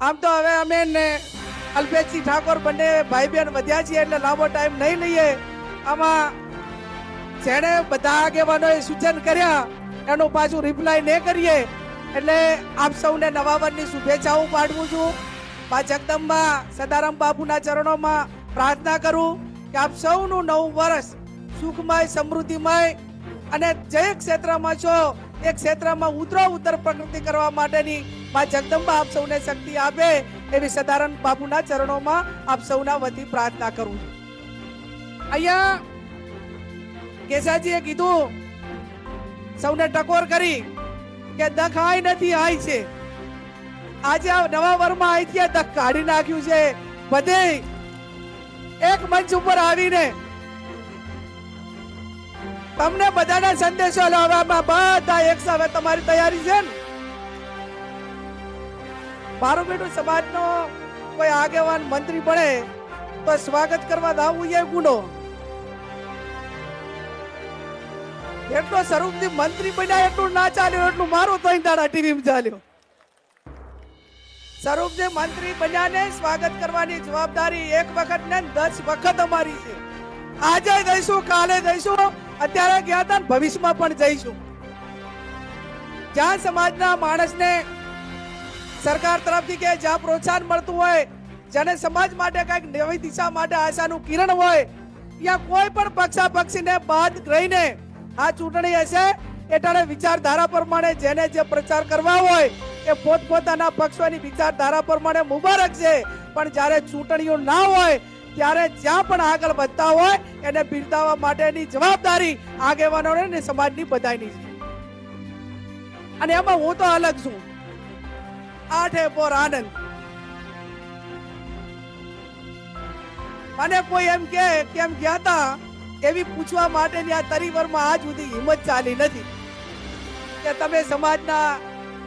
આમ તો હવે અમે ને અલ્પેશજી ઠાકોર બંને ભાઈ બહેન વધ્યા છીએ એટલે લાંબો ટાઈમ નહીં લઈએ. આમાં જેણે બધા આગેવાનોએ સૂચન કર્યા એનું પાછું રિપ્લાય ન કરીએ એટલે આપ સૌને નવા વર્ષની શુભેચ્છાઓ પાઠવું છું. મા જગદંબા સદારામ બાપુના ચરણોમાં પ્રાર્થના કરું કે આપ સૌનું નવું વર્ષ સુખમય સમૃદ્ધિમય અને જે ક્ષેત્રમાં છો એ ક્ષેત્રમાં ઉત્તર પ્રગતિ કરવા માટેની મા જગદંબા આપ સૌને શક્તિ આપે એવી સદારામ બાપુના ચરણોમાં આપ સૌના વતી પ્રાર્થના કરું છું. અહીંયા કેસાજીએ કીધું સૌને ટકોર કરી કે દખ આય નથી આય છે. આજે નવા વર્ષમાં આઈ દખ કાઢી નાખ્યું છે. બધે એક મંચ ઉપર આવીને તમને બધાને સંદેશો લાવવામાં બધા એક સાથે તમારી તૈયારી છે ને? મારું બેટું સમાજનો કોઈ આગેવાન મંત્રી બને તો સ્વાગત કરવા દાવું એ ગુનો. એટલો સ્વરૂપથી મંત્રી બન્યા એટલું ના ચાલ્યું એટલું મારું તો દાડા ટીવીમાં ચાલ્યું. સ્વરૂપથી મંત્રી બન્યાને સ્વાગત કરવાની જવાબદારી એક વખત ને 10 વખત અમારી છે. આજે દઈશું, કાલે દઈશું, અત્યારે ગયા હતા ભવિષ્યમાં પણ જઈશું. જ્યાં સમાજના માણસને સરકાર તરફથી કે જ્યાં પ્રોત્સાહન મળતું હોય, જેને સમાજ માટે કઈક નવી દિશા માટે આશાનું કિરણ હોય, ત્યાં કોઈ પણ પક્ષાપક્ષીને બાદ રહીને આ ચૂંટણી હશે એટલે વિચારધારા પ્રમાણે જેને જે પ્રચાર કરવા હોય એ પોતપોતાના પક્ષોની વિચારધારા પ્રમાણે મુબારક છે. પણ જ્યારે ચૂંટણીઓ ના હોય ત્યારે જ્યાં પણ આગળ વધતા હોય એને બિરદાવવા માટેની જવાબદારી આગેવાનોને ને સમાજની બધાની છે. અને એમાં હું તો અલગ છું. આઠે પોર આનંદ. મને કોઈ એમ કે કેમ ગયા તા એવી પૂછવા માટેની આ તરીવરમાં આજ સુધી હિંમત ચાલી નથી કે તમે સમાજના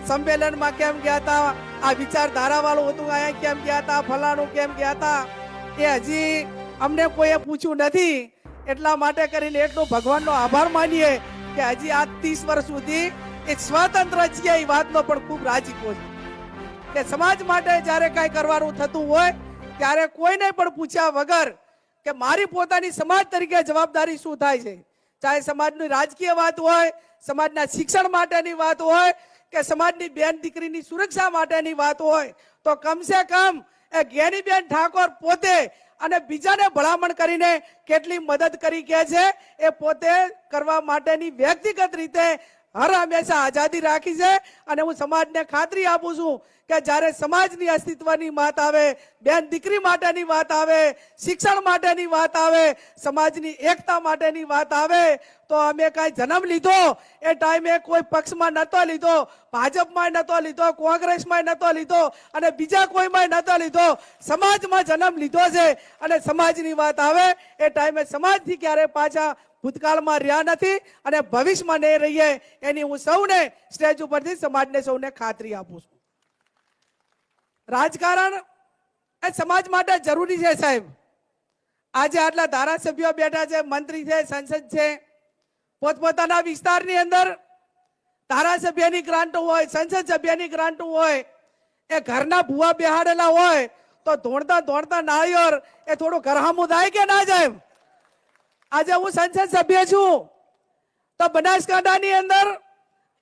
સંમેલનમાં કેમ ગયા તા, આ વિચારધારા વાળું હતું અહીંયા કેમ ગયા તા, ફલાણું કેમ ગયા તા, એ હજી અમને કોઈએ પૂછ્યું નથી. એટલા માટે કરીને એટલો ભગવાનનો આભાર માનીએ કે હજી આ 30 વર્ષ સુધી એક સ્વતંત્ર છીએ એ વાતનો પણ ખૂબ રાજીપો છે કે સમાજ માટે જ્યારે કઈ કરવાનું થતું હોય ત્યારે કોઈને પણ પૂછ્યા વગર કે મારી પોતાની સમાજ તરીકે જવાબદારી શું થાય છે, ચાહે સમાજની રાજકીય વાત હોય, સમાજના શિક્ષણ માટેની વાત હોય કે સમાજની બેન દીકરીની સુરક્ષા માટેની વાત હોય, તો કમસે કમ એ જ્ઞાનીબેન ઠાકોર પોતે અને બીજાને ભલામણ કરીને કેટલી મદદ કરી કે છે એ પોતે કરવા માટેની વ્યક્તિગત રીતે હર હંમેશા આઝાદી રાખી છે. અને હું સમાજને ખાતરી આપું છું કે જ્યારે સમાજની અસ્તિત્વની વાત આવે, બેન દીકરી માટેની વાત આવે, શિક્ષણ માટેની વાત આવે, સમાજની એકતા માટેની વાત આવે તો અમે કાંઈ જન્મ લીધો એ ટાઈમે કોઈ પક્ષમાં નતો લીધો, ભાજપમાં નતો લીધો, કોંગ્રેસમાં નતો લીધો અને બીજા કોઈમાં નતો લીધો, સમાજમાં જન્મ લીધો છે. અને સમાજની વાત આવે એ ટાઈમે સમાજથી ક્યારે પાછા ભૂતકાળમાં રહ્યા નથી અને ભવિષ્યમાં નહીં રહીએ એની હું સૌને સ્ટેજ ઉપરથી સમાજને સૌને ખાતરી આપું છું. રાજકારણ એ સમાજ માટે જરૂરી છે સાહેબ. આજે આટલા ધારાસભ્યો બેઠા છે, મંત્રી છે, સંસદ છે, પોતપોતાના વિસ્તારની અંદર ધારાસભ્યની ગ્રાન્ટ હોય, સંસદ સભ્યની ગ્રાન્ટ હોય, એ ઘરના ભૂવા બેહાડેલા હોય તો દોડતા દોડતા નાળિયેર એ થોડું ઘરહામું થાય કે ના જાય? આજે હું સંસદ સભ્ય છું તો બનાસકાંઠાની અંદર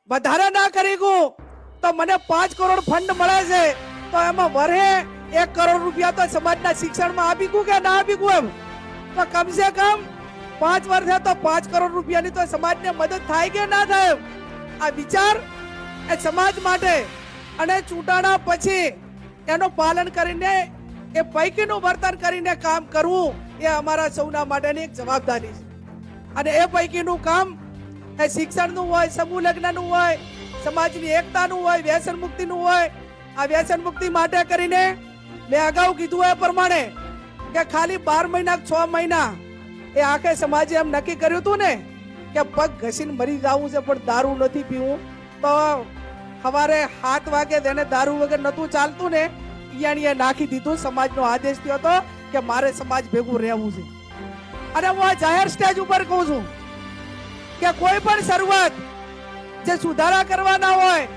વધારે ના કરી ગયું તો મને 5 કરોડ ફંડ મળે છે તો એમાં વરહે 1 કરોડ રૂપિયા તો સમાજના શિક્ષણમાં આપી ગયું કે ના આપી ગયું? એમ તો કમસે કમ 5 વર્ષે તો 5 કરોડ રૂપિયાની તો સમાજને મદદ થાય કે ના થાય? આ વિચાર એ સમાજ માટે અને ચૂંટણા પછી એનું પાલન કરીને એ પૈકીનું વર્તન કરીને કામ કરવું એ અમારા સૌના માટેની એક જવાબદારી છે. અને એ પૈકીનું કામ એ શિક્ષણનું હોય, સમૂહ લગ્નનું હોય, સમાજની એકતાનું હોય, વ્યસન મુક્તિનું હોય. આ વ્યસન મુક્તિ માટે કરીને મેં અગાઉ કીધું એ પ્રમાણે કે ખાલી 12 મહિના 6 મહિના એ આખે સમાજે એમ નક્કી કર્યું હતું ને કે પગ ઘસીને મરી જવું છે પણ દારૂ નથી પીવું. તો સવારે 7 વાગે તેને દારૂ વગર નતું ચાલતું ને ઈયાણીએ નાખી દીધું. સમાજનો આદેશ થયો હતો કે મારે સમાજ ભેગું રહેવું છે. અને હું આ જાહેર સ્ટેજ ઉપર કહું છું કે કોઈ પણ શરૂઆત જે સુધારા કરવાના હોય,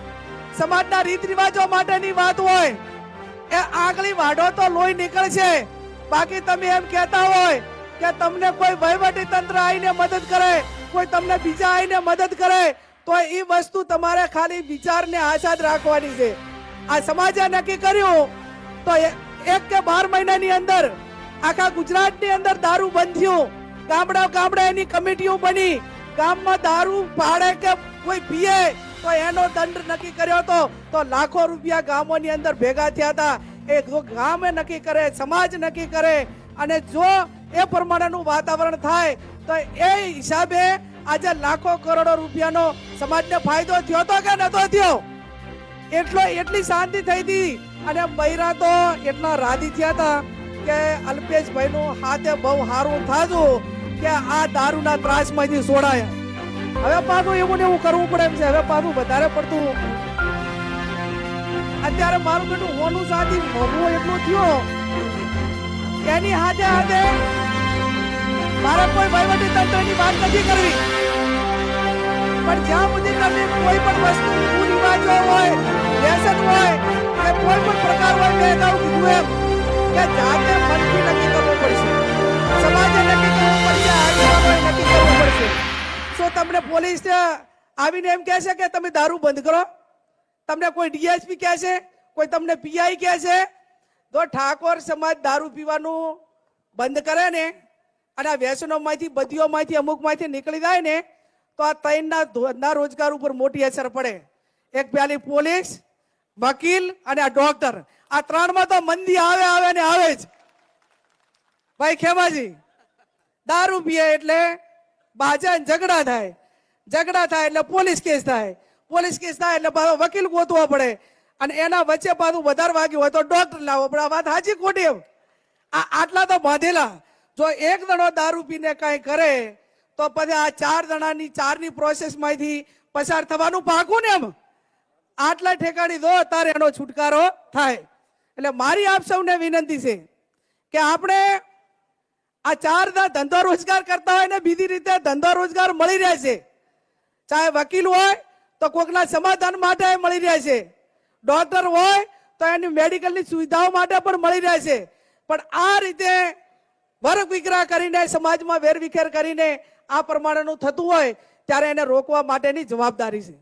સમાજના રીત રિવાજો માટેની વાત હોય, એ આગલી વાઢો તો લોહી નીકળશે. બાકી તમે એમ કહેતા હોય કે તમને કોઈ વહીવટી તંત્ર આવીને મદદ કરે, કોઈ તમને બીજા આવીને મદદ કરે, તો એ વસ્તુ તમારે ખાલી વિચારને આઝાદ રાખવાની છે. આ સમાજે નક્કી કર્યું તો 1 કે 12 મહિનાની અંદર આખા ગુજરાતની અંદર દારૂ બંધ થયું. ગામડા ગામડા એની કમિટીઓ બની. ગામમાં દારૂ પાડે કે કોઈ પીએ તો એનો દંડ નક્કી કર્યો હતો. તો લાખો રૂપિયા ગામોની અંદર ભેગા થયા હતા. એ જો ગામે નક્કી કરે, સમાજ નક્કી કરે, અને જો એ પ્રમાણેનું વાતાવરણ થાય તો એ હિસાબે આજે લાખો કરોડો રૂપિયાનો સમાજને ફાયદો થયો તો કે નતો થયો? એટલી શાંતિ થઈ હતી. અને બૈરા તો એટલા રાજી થયા હતા કે અલ્પેશભાઈ નું હાથે બહુ સારું થાતું કે આ દારૂના ત્રાસમાંથી છોડાયા. હવે પાછું એવું ને એવું કરવું પડે એમ છે. હવે પાછું વધારે પડતું અત્યારે મારું બેટું હોનું સાથી મોઘું એટલું થયો એની હાથે હાથે મારે કોઈ વહીવટી તંત્રની વાત નથી કરવી, પણ જ્યાં સુધી તમે કોઈ પણ વસ્તુ કુરિવાજો હોય, વ્યસન હોય કે કોઈ પણ પ્રકાર હોય, મેં અગાઉ કીધું એમ કે જાતે મનથી નક્કી કરવું પડશે, સમાજે નક્કી કરવું પડશે, આગેવાનોએ નક્કી કરવું પડશે. શું તમને પોલીસ આવીને એમ કહેશે કે તમે દારૂ બંધ કરો? તમને કોઈ ડીએસપી કહેશે? કોઈ તમને પીઆઈ કહેશે? તો ઠાકોર સમાજ દારૂ પીવાનું બંધ કરે ને અને આ વ્યસનોમાંથી, બધીઓમાંથી, અમુકમાંથી નીકળી જાય ને તો આ ત્રણના ધંધા રોજગાર ઉપર મોટી અસર પડે. એક પેલી પોલીસ, વકીલ અને આ ડોક્ટર, આ ત્રણમાં તો મંદી આવે ને આવે જ. ભાઈ ખેમાજી, દારૂ પીએ એટલે બાજા ઝઘડા થાય, ઝઘડા થાય એટલે પોલીસ કેસ થાય, પોલીસ કેસ થાય એટલે પાછો વકીલ ગોતવો પડે, અને એના વચ્ચે પાછું વધારે વાગ્યું હોય તો ડોક્ટર લાવવો પડે. આ વાત સાચી ખોટી? આટલા તો બાંધેલા. જો એક જણો દારૂ પીને કઈ કરે તો પછી આ 4 જણાની 4ની પ્રોસેસમાંથી પસાર થવાનું પાકું ને એમ. આટલા ઠેકાણી દો તારે એનો છુટકારો થાય. એટલે મારી આપ સૌને વિનંતી છે કે આપણે આ 4 ધંધો રોજગાર કરતા હોય ને બીજી રીતે ધંધો રોજગાર મળી રહે છે. ચાહે વકીલ હોય તો કોકના સમાધાન માટે મળી રહે છે, ડોક્ટર હોય તો એની મેડિકલની સુવિધાઓ માટે પણ મળી રહે છે. પણ આ રીતે વર્ગ વિગ્રહ કરીને, સમાજમાં વેરવિખેર કરીને આ પ્રમાણેનું થતું હોય ત્યારે એને રોકવા માટેની જવાબદારી છે.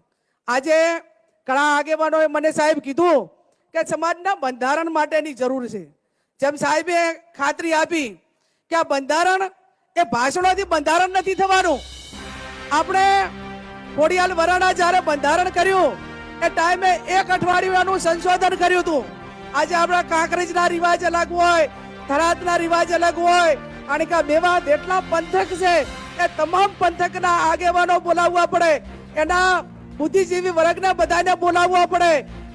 આજે ઘણા આગેવાનોએ મને સાહેબ કીધું કે સમાજના બંધારણ માટેની જરૂર છે. જેમ સાહેબે ખાતરી આપી કે આ બંધારણ એ ભાષણોથી બંધારણ નથી થવાનું. આપણે ખોડિયાલ વરાણા જ્યારે બંધારણ કર્યું એ ટાઈમે 1 અઠવાડિયું એનું સંશોધન કર્યું હતું. આજે આપણા કાંકરેજના રિવાજ અલગ હોય, થરાદના રિવાજ અલગ હોય, અને કે મેવાડ એટલા પંથક છે એ તમામ પંથકના આગેવાનો બોલાવવા પડે, એના બુદ્ધિજીવી વર્ગને બધાને બોલાવવા પડે.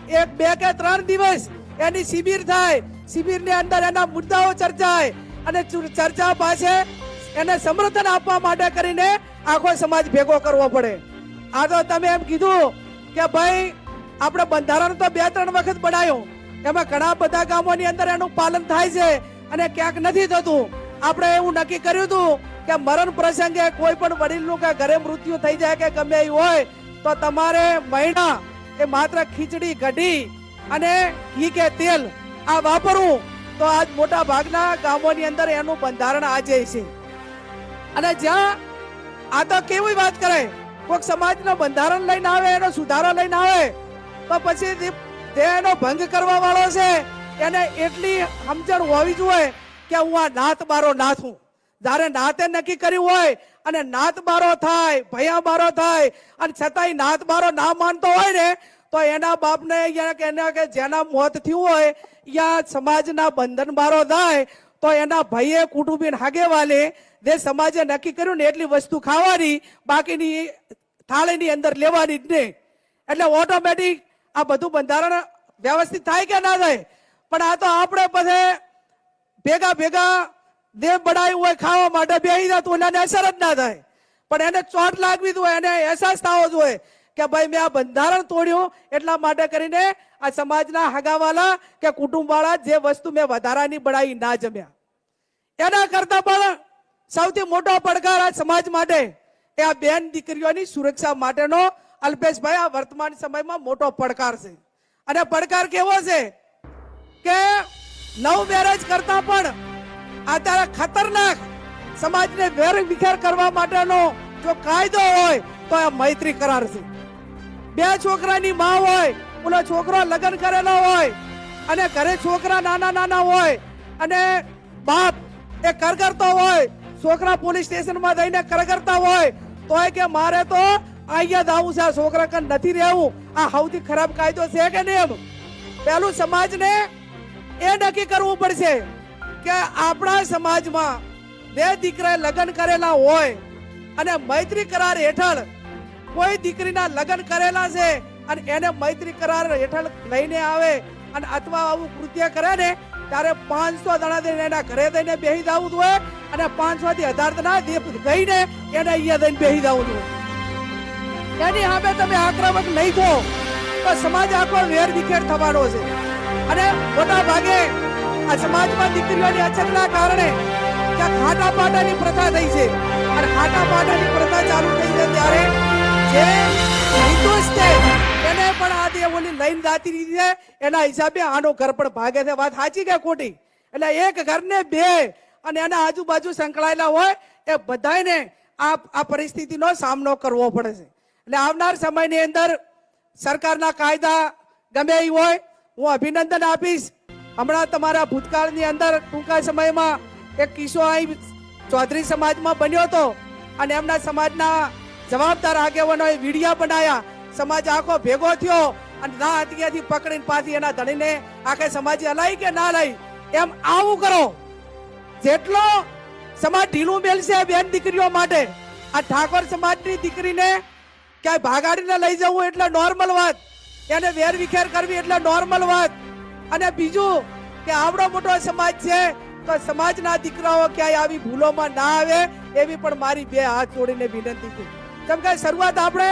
1, 2 કે 3 દિવસ એની શિબિર થાય, શિબિરની અંદર એના મુદ્દાઓ ચર્ચાય અને ચર્ચા પાસે એને સમર્થન આપવા માટે કરીને આખો સમાજ ભેગો કરવો પડે. આ તો તમે એમ કીધું કે ભાઈ આપણે બંધારણ તો 2-3 વખત બનાવ્યું, એમાં ઘણા બધા ગામોની અંદર એનું પાલન થાય છે અને ક્યાંક નથી થતું. આપણે એવું નક્કી કર્યું હતું કે મરણ પ્રસંગે કોઈ પણ વડીલનું કે ઘરે મૃત્યુ થઈ જાય કે ગમે એવું હોય તો તમારે મહિના એ માત્ર ખીચડી, કઢી અને ઘી કે તેલ આ વાપરવું. તો આજ મોટા ભાગના ગામોની અંદર એનું બંધારણ આજે છે. અને જ્યાં આ તો કેવી વાત કરે, કોઈક સમાજનું બંધારણ લઈને આવે, એનો સુધારો લઈને આવે તો પછી એનો ભંગ કરવા વાળો છે એને એટલી સમજણ હોવી જોઈએ કે હું આ નાત બારો નાથું. જ્યારે નાતે નક્કી કર્યું હોય અને નાત બારો થાય, ભયા બારો થાય, અને છતાંય નાત બારો ના માનતો હોય ને તો એના બાપને કે જેના મોત થયું હોય યા સમાજના બંધન બારો થાય તો એના ભાઈએ, કુટુંબી, હાગેવાલે જે સમાજે નક્કી કર્યું ને એટલી વસ્તુ ખાવાની, બાકીની થાળીની અંદર લેવાની જ નહીં. એટલે ઓટોમેટિક આ બધું બંધારણ વ્યવસ્થિત થાય કે ના થાય? પણ આ તો આપણે પછી ભેગા દેહ બડાયું હોય ખાવા માટે બેસી જતું એટલે એને અસર જ ના થાય. પણ એને ચોટ લાગવી જોઈએ, એને અહેસાસ થવો જોઈએ કે ભાઈ મેં આ બંધારણ તોડ્યું એટલા માટે કરીને આ સમાજના હગાવાલા કે કુટુંબવાળા જે વસ્તુ મેં વધારાની બળાઈ ના જમ્યા. એના કરતા પણ સૌથી મોટો પડકાર આ સમાજ માટે એ આ બેન દીકરીઓની સુરક્ષા માટેનો અલ્પેશભાઈ આ વર્તમાન સમયમાં મોટો પડકાર છે. અને પડકાર કેવો છે કે લવ મેરેજ કરતા પણ અત્યારે ખતરનાક સમાજને વેર વિખેર કરવા માટેનો જો કાયદો હોય તો એ મૈત્રી કરાર છે. બે છોકરાની માં હોય, ઓલો છોકરો લગ્ન કરેલો હોય અને ઘરે છોકરા નાના નાના હોય અને બાપ એ કરગરતો હોય, છોકરા પોલીસ સ્ટેશનમાં જઈને કરગરતા હોય તો કે મારે તો અહીંયા જ આવું છે, છોકરા કન નથી રહેવું. આ સૌથી ખરાબ કાયદો છે કે નહીં? પેલું સમાજને એ નક્કી કરવું પડશે કે આપણા સમાજમાં બે દીકરાએ લગ્ન કરેલા હોય અને મૈત્રી કરાર હેઠળ કોઈ દીકરીના લગ્ન કરેલા છે અને એને મૈત્રી કરાર હેઠળ લઈને આવે અને અથવા આવું કૃત્ય કરે ને ત્યારે 500 જણા થઈને એના ઘરે જઈને બેસી જવું જોઈએ અને 500 થી 1000 જણા ગઈને એને અહીંયા જઈને બેસી જવું જોઈએ. એની સામે તમે આક્રમક નહીં થો તો સમાજ આખો વેર વિખેર થવાનો છે. અને મોટા ભાગે આ સમાજમાં દીકરીઓની અછતના કારણે ત્યાં ખાટા પાટાની પ્રથા થઈ છે અને ખાટા પાટાની પ્રથા ચાલુ થઈ છે ત્યારે જે નિર્દોષ છે એને પણ આ દે ઓલી લઈને જાતી રહી છે. એના હિસાબે આનો ઘર પણ ભાગે છે. વાત સાચી કે ખોટી? એટલે એક ઘરને બે અને એના આજુબાજુ સંકળાયેલા હોય એ બધાને આ પરિસ્થિતિનો સામનો કરવો પડે છે. એટલે આવનાર સમયની અંદર સરકારના કાયદા ગમે એ હોય હું અભિનંદન આપીશ. હમણાં તમારા ભૂતકાળની અંદર ટૂંકા સમયમાં એક કિસ્સો અહીં ચૌધરી સમાજમાં બન્યો હતો અને એમના સમાજના જવાબદાર આગેવાનોએ વિડીયા બનાવ્યા. સમાજ આખો ભેગો થયો અને ના હથિયારથી પકડીને પાછી એના ધણીને આખે સમાજે હલાઈ કે ના હલાઈ એમ આવું કરો. જેટલો સમાજ ઢીલું મેલશે બેન દીકરીઓ માટે, આ ઠાકોર સમાજની દીકરીને ક્યાંય ભાગાડીને લઈ જવું એટલે નોર્મલ વાત, એને વેર વિખેર કરવી એટલે નોર્મલ વાત. અને બીજું કે આવડો મોટો સમાજ છે તો સમાજના દીકરાઓ ક્યાંય આવી ભૂલોમાં ના આવે એવી પણ મારી બે હાથ જોડીને વિનંતી છે. જેમ કે શરૂઆત આપણે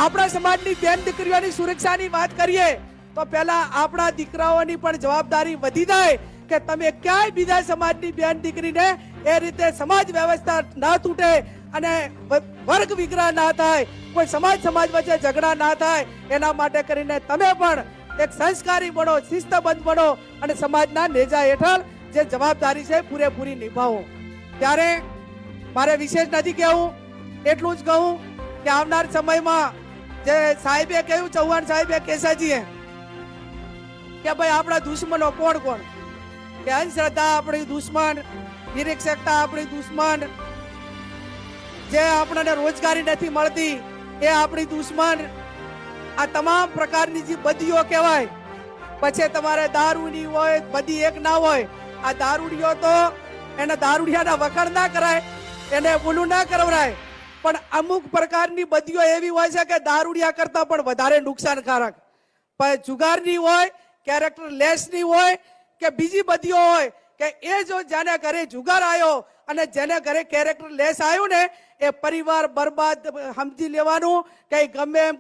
આપણા સમાજની બેન દીકરીઓની સુરક્ષાની વાત કરીએ તો પહેલા આપણા દીકરાઓની પણ જવાબદારી વધી જાય કે તમે ક્યાંય બીજા સમાજની બેન દીકરીને એ રીતે સમાજ વ્યવસ્થા ના તૂટે અને વર્ગ વિગ્રહ ના થાય, કોઈ સમાજ વચ્ચે ઝઘડા ના થાય એના માટે કરીને તમે પણ એક સંસ્કારી બનો, શિસ્તબદ્ધ બનો અને સમાજના નેજા હેઠળ જે જવાબદારી છે પૂરેપૂરી નિભાવો. ત્યારે મારે વિશેષ નથી કહેવું, એટલું જ કહું કે આવનાર સમયમાં જે સાહેબે કહ્યું, ચૌહાણ સાહેબે, કેસાજીએ કે ભાઈ આપણા દુશ્મનો કોણ કોણ, કે અંધશ્રદ્ધા આપણી દુશ્મન, નિરીક્ષકતા આપણી દુશ્મન, જે આપણને રોજગારી નથી મળતી એ આપણી દુશ્મન, આ તમામ પ્રકારની જે બદીઓ કહેવાય. પછી તમારે દારૂની હોય બધી એક ના હોય. આ દારૂડિયો તો એને દારૂડિયાના વખાણ ના કરાય, એને બોલું ના કરવરાય, પણ અમુક પ્રકારની બદીઓ એવી હોય છે કે દારૂડિયા કરતા પણ વધારે નુકસાનકારક. પણ જુગારની હોય, કેરેક્ટર લેસની હોય કે બીજી બદીઓ હોય કે એ જો જેને ઘરે જુગાર આવ્યો અને જેને ઘરે કેરેક્ટર લેસ આવ્યું ને એ પરિવાર બરબાદ સમજી લેવાનું. કે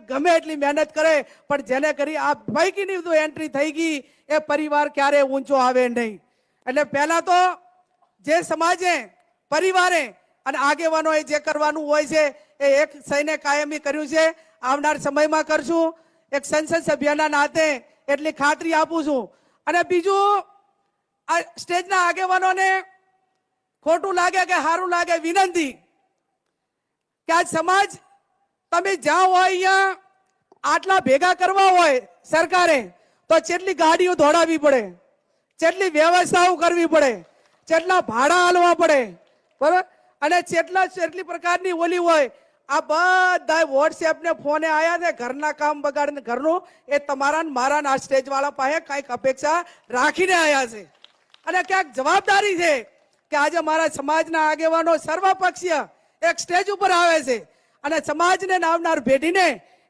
ગમે એટલી મહેનત કરે પણ જેને કરી આ પૈકીની જો એન્ટ્રી થઈ ગઈ એ પરિવાર ક્યારે ઊંચો આવે નહીં. એટલે પહેલા તો જે સમાજે, પરિવારે અને આગેવાનોએ જે કરવાનું હોય છે એ એક સૈન્ય કાયમી કર્યું છે, આવનાર સમયમાં કરશું. એક સંસદ સભ્યના નાતે એટલી ખાતરી આપું છું. અને બીજું, આ સ્ટેજના આગેવાનોને ખોટું લાગે કે સારું લાગે, વિનંતી કે આ સમાજ તમે જ્યાં હોય અહીંયા આટલા ભેગા કરવા હોય સરકારે તો કેટલી ગાડીઓ દોડાવવી પડે, કેટલી વ્યવસ્થાઓ કરવી પડે, કેટલા ભાડા આલવા પડે, બરોબર? અને કેટલી પ્રકારની ઓલી હોય. આ બધા વોટ્સએપ ને ફોને આયા છે ઘરના કામ બગાડીને ઘરનું, એ તમારા મારા આ સ્ટેજ વાળા પાસે કઈક અપેક્ષા રાખીને આયા છે. અને ક્યાંક જવાબદારી છે કે આજે મારા સમાજના આગેવાનો સર્વપક્ષીય એક સ્ટેજ ઉપર આવે છે અને સમાજને આવનાર પેઢીને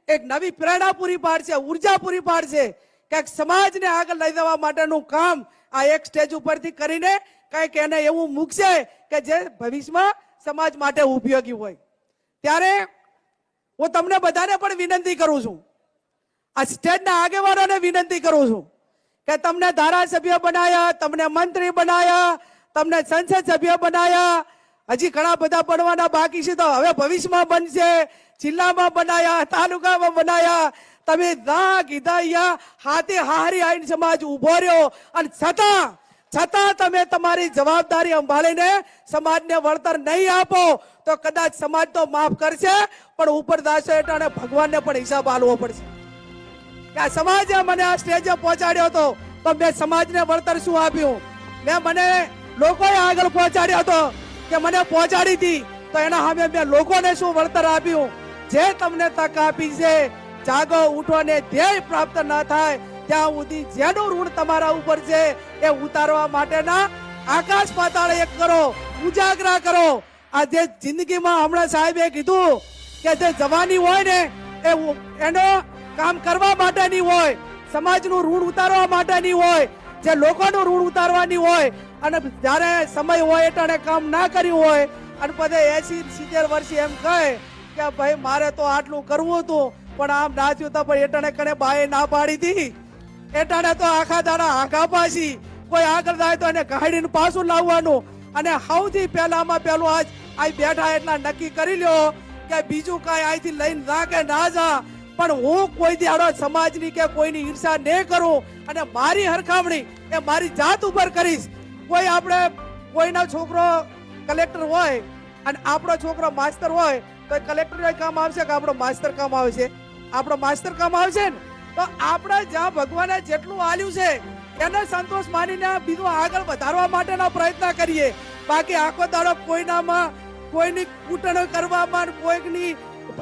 એક નવી પ્રેરણા પૂરી પાડશે, ઉર્જા પૂરી પાડશે. ક્યાંક સમાજને આગળ લઈ જવા માટેનું કામ આ એક સ્ટેજ ઉપરથી કરીને કંઈક એને એવું મૂકશે કે જે ભવિષ્યમાં સમાજ માટે ઉપયોગી હોય. ત્યારે હું તમને બધાને પણ વિનંતી કરું છું, આ સ્ટેજના આગેવાનોને વિનંતી કરું છું કે તમને ધારાસભ્ય બનાયા, તમને મંત્રી બનાયા, તમને સંસદ સભ્ય બનાયા, હજી ઘણા બધા બનવાના બાકી છે તો હવે ભવિષ્યમાં બનશે. જિલ્લામાં બનાયા, તાલુકામાં બનાયા, તમે ના કીધા અહીંયા હાથે હારી આઈને સમાજ ઉભો રહ્યો અને છતાં તમે તમારી જવાબદારી સંભાળીને સમાજને વળતર નહીં આપો તો કદાચ સમાજ તો માફ કરશે પણ ઉપર દાસો એટલે ભગવાનને પણ હિસાબ આલવો પડશે કે આ સમાજે મને આ સ્ટેજે પહોંચાડ્યો હતો તો મેં સમાજને વળતર શું આપ્યું મને લોકોએ આગળ પહોંચાડ્યો હતો કે મને પહોંચાડી હતી તો એના સામે મેં લોકોને શું વળતર આપ્યું જે તમને તક આપી છે જાગો ઉઠો ને ધ્યેય પ્રાપ્ત ન થાય ત્યાં સુધી જેનું ઋણ તમારા ઉપર છે એ ઉતારવા માટેના આકાશ પાતાળ એક કરો ઉજાગરા કરો આ જે જિંદગીમાં હમણાં સાહેબે કીધું કે જે જવાની હોય ને એ એનો કામ કરવા માટેની હોય સમાજનું ઋણ ઉતારવા માટેની હોય જે લોકોનું ઋણ ઉતારવાની હોય અને જ્યારે સમય હોય એટલે કામ ના કર્યું હોય અને પછી 80-70 વર્ષે એમ કહે કે ભાઈ મારે તો આટલું કરવું હતું પણ આમ ના થયું તો પણ એટાણે કણે બાએ ના પાડી હતી એટાણે તો આખા દાડા આઘા પાછી કોઈ આગળ જાય તો એને ગાડીને પાછું લાવવાનું અને સૌથી પહેલામાં પહેલું આજ બેઠા એટલા નક્કી કરી લ્યો કે બીજું કાંઈ અહીંથી લઈને ના કે ના જા પણ હું કોઈ દાડો સમાજની કે કોઈની ઈર્ષા નહીં કરું અને મારી હરખામણી એ મારી જાત ઉપર કરીશ કોઈ આપણે કોઈના છોકરો કલેક્ટર હોય અને આપણો છોકરો માસ્તર હોય તો કલેક્ટર કામ આવશે કે આપણો માસ્તર કામ આવશે આપણો માસ્તર કામ આવશે ને તો આપણે જ્યાં ભગવાને જેટલું આલ્યું છે એને સંતોષ માનીને બીજું આગળ વધારવા માટેના પ્રયત્ન કરીએ બાકી આખો દાડો કોઈની કૂટણ કરવામાં કોઈની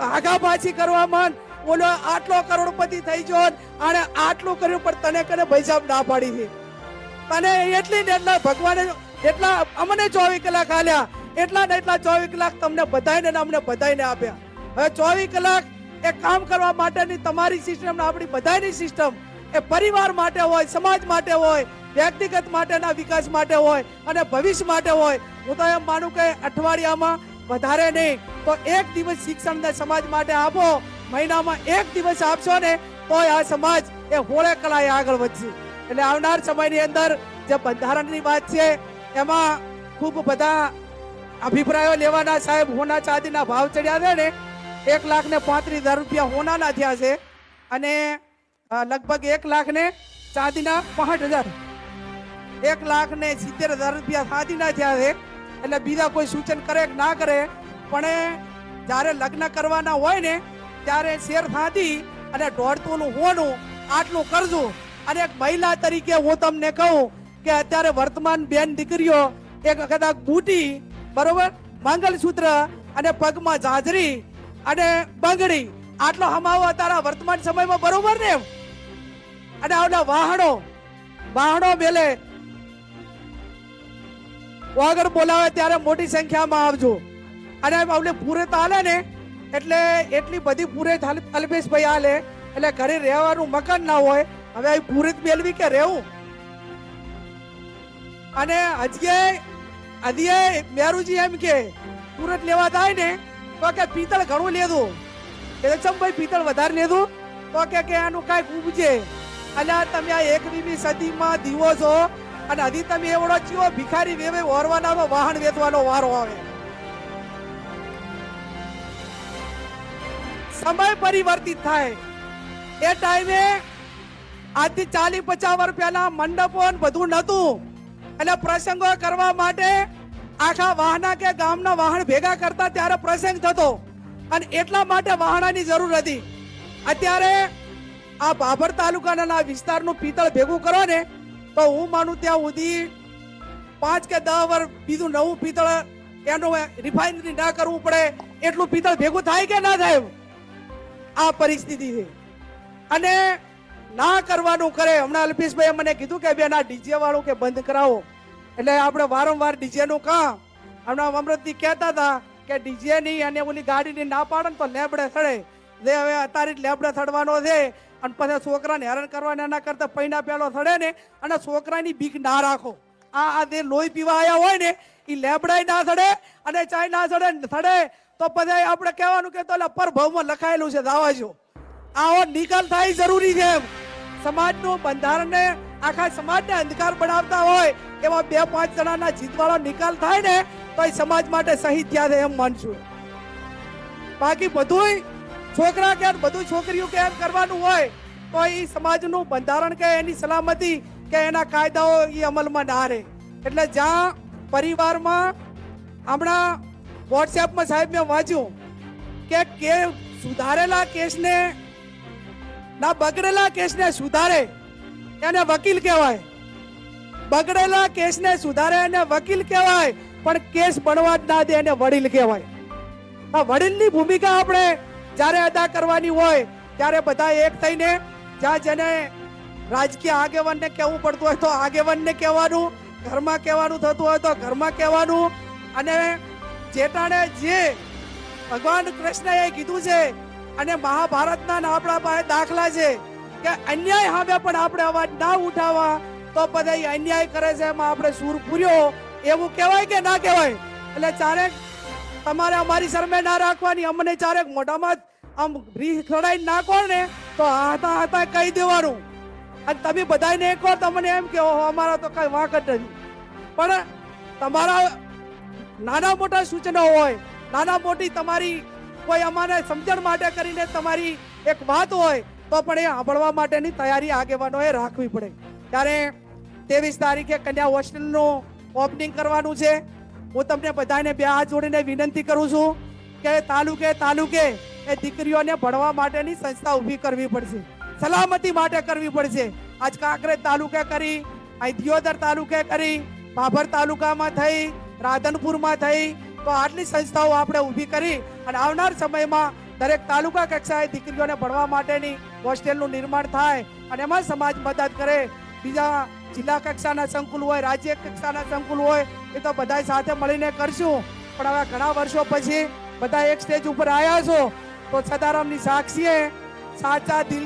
આઘાપાછી કરવામાં બોલો આટલો કરોડપતિ થઈ ગયો અને આટલું કર્યું પણ તને કને પૈસા ના પાડી છે તને એટલી ને એટલા ભગવાને એટલા અમને 24 કલાક આલ્યા એટલા ને એટલા 24 કલાક તમને બધાઈને અમને બધાઈને આપ્યા હવે 24 કલાક એ કામ કરવા માટેની તમારી સિસ્ટમ ને આપણી બધાની સિસ્ટમ એ પરિવાર માટે હોય સમાજ માટે હોય વ્યક્તિગત માટેના વિકાસ માટે હોય અને ભવિષ્ય માટે હોય હું તો એમ માનું કે અઠવાડિયામાં વધારે નહીં તો એક દિવસ શિક્ષણને સમાજ માટે આપો મહિનામાં એક દિવસ આપશો ને તો આ સમાજ એ હોળે કળાએ આગળ વધશે એટલે આવનાર સમયની અંદર જે બંધારણની વાત છે એમાં ખૂબ બધા અભિપ્રાયો લેવાના સાહેબ હોના ચાંદીના ભાવ ચડ્યા છે ને 1,35,000 રૂપિયા હોનાના થયા છે અને લગભગ 1,00,000 ચાંદીના 65,000 1,70,000 રૂપિયા ચાંદીના થયા છે એટલે બીજા કોઈ સૂચન કરે કે ના કરે પણ જ્યારે લગ્ન કરવાના હોય ને ત્યારે શેર થાતી અને 1.5 તોલું હોનું આટલું કરજો અને એક મહિલા તરીકે હું તમને કહું કે અત્યારે વર્તમાન બેન દીકરીઓ એક કદાચ બુટી બરોબર મંગલસૂત્ર અને પગમાં જાજરી અને બંગડી આટલો હમાવો તારા વર્તમાન સમયમાં બરોબર ને અને આવના વાહણો મેલે આગળ બોલાવે ત્યારે મોટી સંખ્યામાં આવજો અને આવલે પૂરે તાલે ને એટલે એટલી બધી પૂરે અલ્પેશભાઈ આલે એટલે ઘરે રહેવાનું મકાન ના હોય હવે પૂરે મેળવી કે રહેવું અને હજી મેરુજી એમ કે પૂરત લેવા થાય ને તો કે પિત્તળ ઘણું લેતું ભાઈ પિત્તળ વધારે લેતું તો કે આનું કાંઈક ઉપજે એટલે તમે આ 21મી સદીમાં દીવો છો અને હજી તમે એવડો ચિયો ભિખારી વેવે ઓરવાના વાહન વેચવાનો વારો આવે સમય પરિવર્તિત થાય એ ટાઈમે આજથી 40-50 વર્ષ પહેલા મંડપો બધું નતું એટલે પ્રસંગો કરવા માટે આખા વાહના કે ગામના વાહન ભેગા કરતા ત્યારે પ્રસંગ થતો અને એટલા માટે વાહનાની જરૂર હતી અત્યારે આ બાબર તાલુકાના વિસ્તારનું પિત્તળ ભેગું કરો ને તો હું માનું ત્યાં સુધી 5 કે 10 વર્ષ બીજું નવું પિત્તળ એનું રિફાઇનરી ના કરવું પડે એટલું પિત્તળ ભેગું થાય કે ના થાય આ પરિસ્થિતિ છે અને ના કરવાનું કરે હમણાં અલ્પેશભાઈ મને કીધું કે બેન આ ડીજે વાળું કે બંધ કરાવો એટલે આપણે વારંવાર ડીજે નું કામ હમણાં અમૃતજી કહેતા હતા કે ડીજે ની અને ઓલી ગાડીની ના પાડે ને તો લેબડે થડે જે હવે અત્યારે લેબડે થડવાનો છે અને પછી છોકરાને હેરાન કરવાના ના કરતા પૈના પેલો થડે ને અને છોકરાની બીક ના રાખો આ જે લોહી પીવા આવ્યા હોય ને એ લેબડાય ના થડે અને ચાય ના થડે તો પછી આપણે કહેવાનું કે તો પરભવમાં લખાયેલું છે દાવાજો આવો નિકાલ થાય જરૂરી છે સમાજનું બંધારણને આખા સમાજને અંધકાર બનાવતા હોય એવા 2-5 જણાના જીતવાળો નિકાલ થાય ને તો એ સમાજ માટે શહીદ થયા છે એમ માનશું બાકી બધું છોકરા કે બધું છોકરીઓ કે એમ કરવાનું હોય તો એ સમાજનું બંધારણ કે એની સલામતી કે એના કાયદાઓ એ અમલમાં ના રહે. એટલે જ્યાં પરિવારમાં હમણાં વોટ્સએપમાં સાહેબ મેં વાંચ્યું કે સુધારેલા કેસને ના બગડેલા કેસને સુધારે એને વકીલ કહેવાય, બગડેલા કેસને સુધારે એને વકીલ કહેવાય, પણ કેસ બનવા જ ના દે એને વડીલ કહેવાય. આ વડીલની ભૂમિકા આપણે જ્યારે અદા કરવાની હોય ત્યારે બધા એક થઈને, જ્યાં જેને રાજકીય આગેવાનને કહેવું પડતું હોય તો આગેવાનને કહેવાનું, ઘરમાં કહેવાનું થતું હોય તો ઘરમાં કહેવાનું. અને જેટાણે જે ભગવાન કૃષ્ણએ કીધું છે અને મહાભારતના આપણા પાસે દાખલા છે કે અન્યાય સામે પણ આપણે અવાજ ના ઉઠાવવા તો બધા અન્યાય કરે છે એમાં આપણે સૂર પૂર્યો એવું કહેવાય કે ના કહેવાય. એટલે ચારેક તમારે અમારી શરમે ના રાખવાની, અમને ચારેક મોઢામાં આમ રીહ ખડાઈ નાખો ને તો હાથા હાથા કહી દેવાનું. અને તમે બધાને એક વાર તમને એમ કે અમારા તો કઈ વાંક જ નથી, પણ તમારા નાના મોટા સૂચનો હોય, નાના મોટી તમારી કોઈ અમારે સમજણ માટે કરીને તમારી એક વાત હોય તો પણ એ સાંભળવા માટેની તૈયારી આગેવાનોએ રાખવી પડે. ત્યારે 23 તારીખે કન્યા હોસ્ટેલનું ઓપનિંગ કરવાનું છે. હું તમને બધાને બે હાથ જોડીને વિનંતી કરું છું કે તાલુકે એ દીકરીઓને ભણવા માટેની સંસ્થા ઊભી કરવી પડશે, સલામતી માટે કરવી પડશે. આજ કાંકરેજ તાલુકે કરી, અહીં દિયોદર તાલુકે કરી, ભાભર તાલુકામાં થઈ, રાધનપુરમાં થઈ, તો આટલી સંસ્થાઓ આપણે ઊભી કરી અને આવનાર સમયમાં દરેક તાલુકા કક્ષાએ દીકરીઓને ભણવા માટેની હોસ્ટેલનું નિર્માણ થાય અને એમાં સમાજ મદદ કરે. બીજા જિલ્લા કક્ષાના સંકુલ હોય, રાજ્ય કક્ષાના સંકુલ હોય, એ તો બધા સાથે મળીને કરશું. પણ હવે ઘણા વર્ષો પછી બધા એક સ્ટેજ ઉપર આવ્યા છો તો સદારામની સાક્ષીએ સાચા દિલ